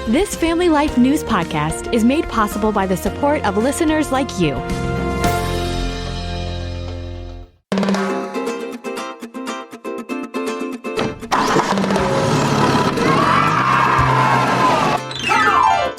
This Family Life News podcast is made possible by the support of listeners like you.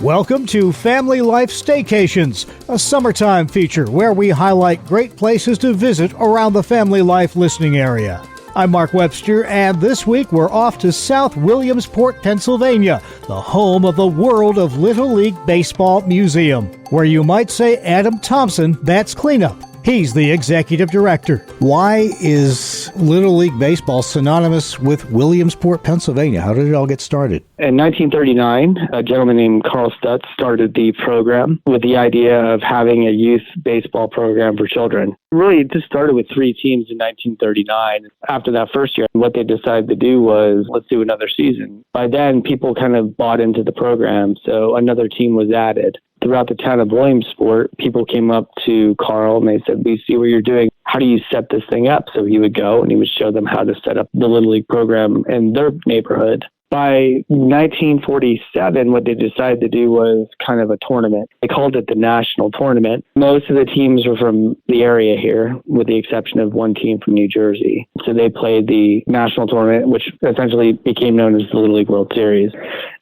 Welcome to Family Life Staycations, a summertime feature where we highlight great places to visit around the Family Life listening area. I'm Mark Webster, and this week we're off to South Williamsport, Pennsylvania, the home of the World of Little League Baseball Museum, where you might say Adam Thompson bats cleanup. He's the executive director. Why is Little League Baseball synonymous with Williamsport, Pennsylvania? How did it all get started? In 1939, a gentleman named Carl Stutz started the program with the idea of having a youth baseball program for children. Really, it just started with 3 teams in 1939. After that first year, what they decided to do was, let's do another season. By then, people kind of bought into the program, so another team was added. Throughout the town of Williamsport, people came up to Carl and they said, we see what you're doing. How do you set this thing up? So he would go and he would show them how to set up the Little League program in their neighborhood. By 1947, what they decided to do was kind of a tournament. They called it the National Tournament. Most of the teams were from the area here, with the exception of one team from New Jersey. So they played the National Tournament, which essentially became known as the Little League World Series.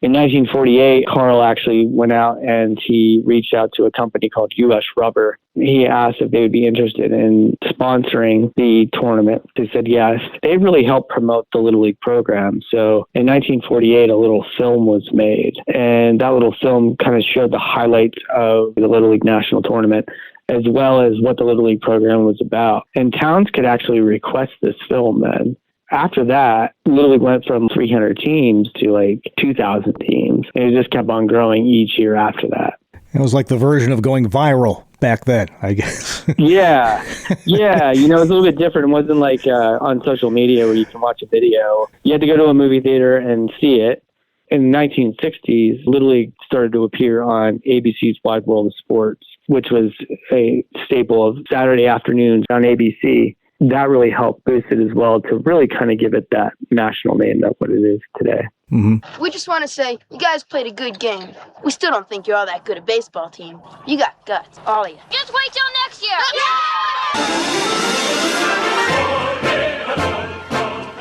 In 1948, Carl actually went out and he reached out to a company called U.S. Rubber. He asked if they would be interested in sponsoring the tournament. They said yes. They really helped promote the Little League program. So in 1948, a little film was made, and that little film kind of showed the highlights of the Little League National Tournament, as well as what the Little League program was about. And towns could actually request this film then. After that, Little League went from 300 teams to like 2,000 teams, and it just kept on growing each year after that. It was like the version of going viral back then, I guess. Yeah. You know, it's a little bit different. It wasn't like on social media where you can watch a video. You had to go to a movie theater and see it. In the 1960s, Little League started to appear on ABC's Wide World of Sports, which was a staple of Saturday afternoons on ABC. That really helped boost it as well to really kind of give it that national name of what it is today. Mm-hmm. We just want to say, you guys played a good game. We still don't think you're all that good a baseball team. You got guts, all of you. Just wait till next year.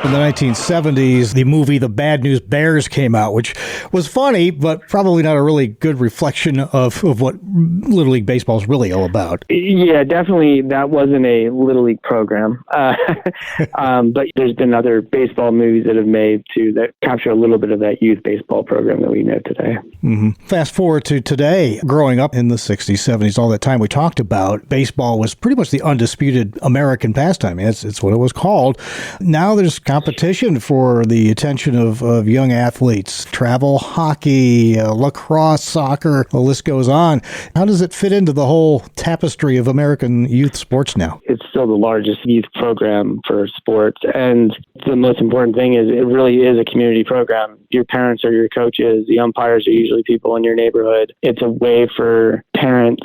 In the 1970s, the movie The Bad News Bears came out, which was funny, but probably not a really good reflection of what Little League Baseball is really all about. Yeah, definitely that wasn't a Little League program. But there's been other baseball movies that have made, too, that capture a little bit of that youth baseball program that we know today. Mm-hmm. Fast forward to today, growing up in the 60s, 70s, all that time we talked about, baseball was pretty much the undisputed American pastime. It's what it was called. Now there's competition for the attention of young athletes. Travel hockey, lacrosse, soccer, the list goes on. How does it fit into the whole tapestry of American youth sports now? It's still the largest youth program for sports. And the most important thing is it really is a community program. Your parents are your coaches. The umpires are usually people in your neighborhood. It's a way for parents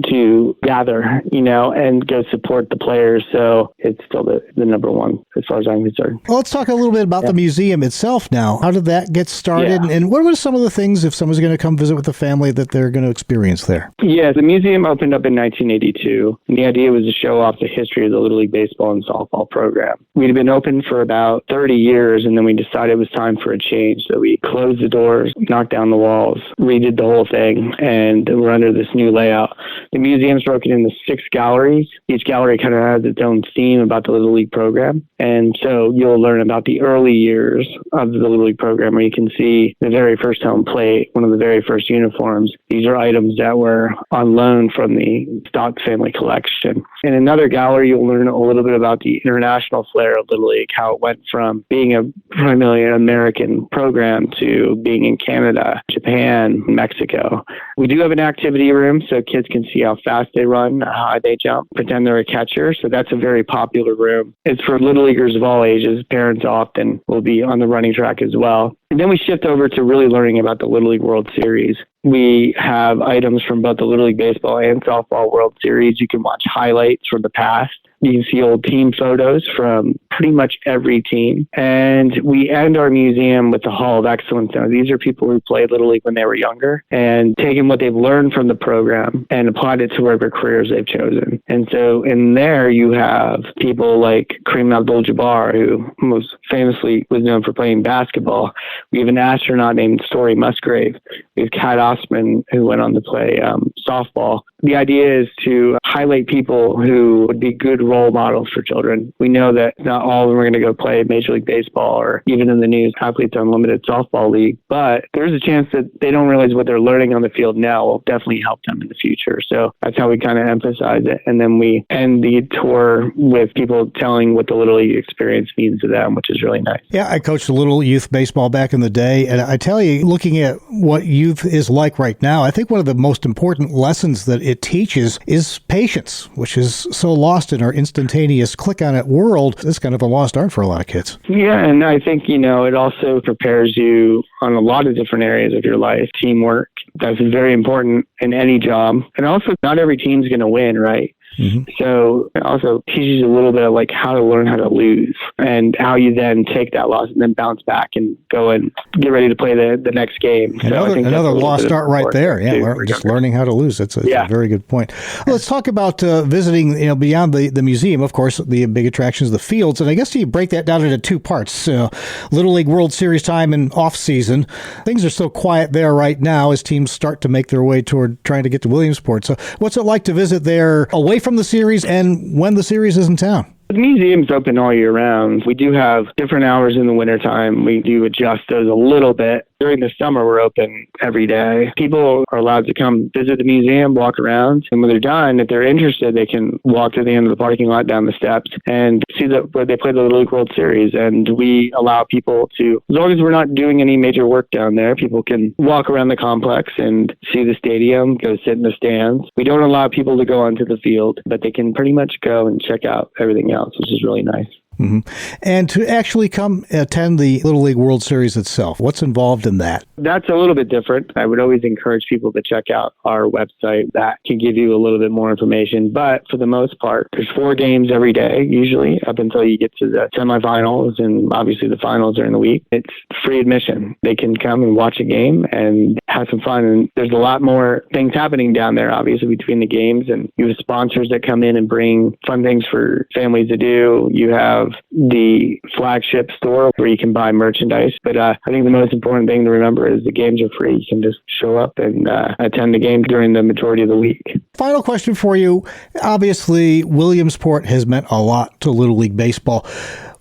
to gather, and go support the players. So it's still the number one as far as I'm concerned. Well, let's talk a little bit about the museum itself now. How did that get started? Yeah. And what were some of the things, if someone's going to come visit with the family, that they're going to experience there? Yeah, the museum opened up in 1982. And the idea was to show off the history of the Little League baseball and softball program. We'd been open for about 30 years, and then we decided it was time for a change. So we closed the doors, knocked down the walls, redid the whole thing, and we're under this new layout. The museum's broken into 6 galleries. Each gallery kind of has its own theme about the Little League program. And so you'll learn about the early years of the Little League program, where you can see the very first home plate, one of the very first uniforms. These are items that were on loan from the Stock family collection. In another gallery, you'll learn a little bit about the international flair of Little League, how it went from being a primarily American program to being in Canada, Japan, Mexico. We do have an activity room so kids can see how fast they run, how high they jump, pretend they're a catcher. So that's a very popular room. It's for Little Leaguers of all ages. Parents often will be on the running track as well. And then we shift over to really learning about the Little League World Series. We have items from both the Little League Baseball and Softball World Series. You can watch highlights from the past. You can see old team photos from pretty much every team. And we end our museum with the Hall of Excellence. Now, these are people who played Little League when they were younger and taken what they've learned from the program and applied it to whatever careers they've chosen. And so in there, you have people like Kareem Abdul-Jabbar, who most famously was known for playing basketball. We have an astronaut named Story Musgrave. We have Kat Osman, who went on to play softball. The idea is to highlight people who would be good role models for children. We know that not all of them are going to go play Major League Baseball or even in the news, Athletes Unlimited softball league, but there's a chance that they don't realize what they're learning on the field now will definitely help them in the future. So that's how we kind of emphasize it. And then we end the tour with people telling what the Little League experience means to them, which is really nice. Yeah, I coached a little youth baseball back in the day, and I tell you, looking at what youth is like right now, I think one of the most important lessons that it teaches is patience, which is so lost in our instantaneous click-on-it world. It's kind of a lost art for a lot of kids. Yeah, and I think, it also prepares you on a lot of different areas of your life. Teamwork, that's very important in any job. And also, not every team's going to win, right? Mm-hmm. So it also teaches you a little bit of like how to learn how to lose and how you then take that loss and then bounce back and go and get ready to play the next game. Another lost art right there. Yeah, just learning how to lose. That's a very good point. Well, let's talk about visiting, beyond the museum. Of course, the big attractions, the fields. And I guess you break that down into two parts. Little League World Series time and off season. Things are so quiet there right now as teams start to make their way toward trying to get to Williamsport. So what's it like to visit there away from the series and when the series is in town? The museum's open all year round. We do have different hours in the wintertime. We do adjust those a little bit. During the summer, we're open every day. People are allowed to come visit the museum, walk around, and when they're done, if they're interested, they can walk to the end of the parking lot, down the steps, and see where they play the Little League World Series. And we allow people to, as long as we're not doing any major work down there, people can walk around the complex and see the stadium, go sit in the stands. We don't allow people to go onto the field, but they can pretty much go and check out everything else, which is really nice. Mm-hmm. And to actually come attend the Little League World Series itself, what's involved in that? That's a little bit different. I would always encourage people to check out our website. That can give you a little bit more information. But for the most part, there's 4 games every day, usually, up until you get to the semifinals, and obviously the finals during the week. It's free admission. They can come and watch a game and have some fun. And there's a lot more things happening down there, obviously, between the games. And you have sponsors that come in and bring fun things for families to do. You have the flagship store where you can buy merchandise. But I think the most important thing to remember is the games are free. You can just show up and attend the game during the majority of the week. Final question for you. Obviously, Williamsport has meant a lot to Little League Baseball.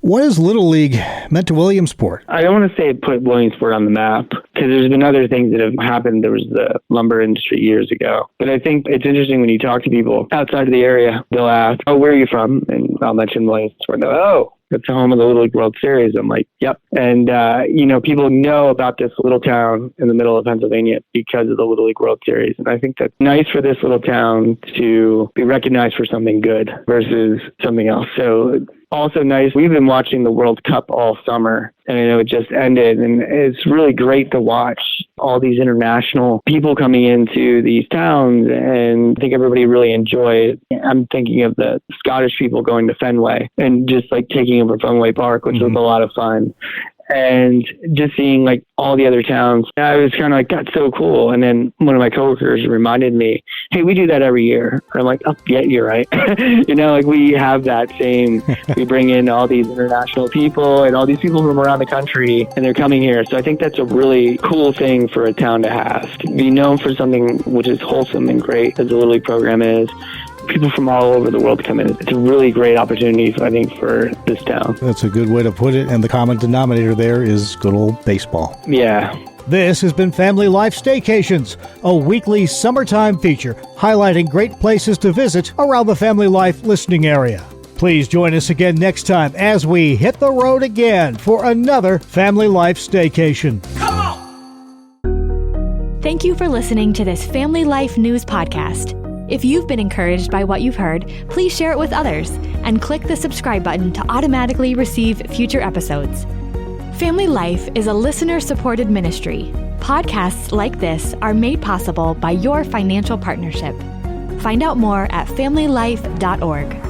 What has Little League meant to Williamsport? I don't want to say it put Williamsport on the map, because there's been other things that have happened. There was the lumber industry years ago. But I think it's interesting when you talk to people outside of the area, they'll ask, oh, where are you from? And I'll mention Williamsport. And they'll, oh, it's the home of the Little League World Series. I'm like, yep. And, people know about this little town in the middle of Pennsylvania because of the Little League World Series. And I think that's nice for this little town to be recognized for something good versus something else. So also nice, we've been watching the World Cup all summer, and I know it just ended, and it's really great to watch all these international people coming into these towns, and I think everybody really enjoyed it. I'm thinking of the Scottish people going to Fenway and just like taking over Fenway Park, which was a lot of fun. And just seeing like all the other towns, I was kind of like, that's so cool. And then one of my coworkers reminded me, hey, we do that every year. And I'm like, oh, yeah, you're right. We have that same, we bring in all these international people and all these people from around the country, and they're coming here. So I think that's a really cool thing for a town to have. To be known for something which is wholesome and great, as the Little League program is. People from all over the world come in. It's a really great opportunity, I think, for this town. That's a good way to put it. And the common denominator there is good old baseball. Yeah. This has been Family Life Staycations, a weekly summertime feature highlighting great places to visit around the Family Life listening area. Please join us again next time as we hit the road again for another Family Life Staycation. Come on! Thank you for listening to this Family Life News podcast. If you've been encouraged by what you've heard, please share it with others and click the subscribe button to automatically receive future episodes. Family Life is a listener-supported ministry. Podcasts like this are made possible by your financial partnership. Find out more at familylife.org.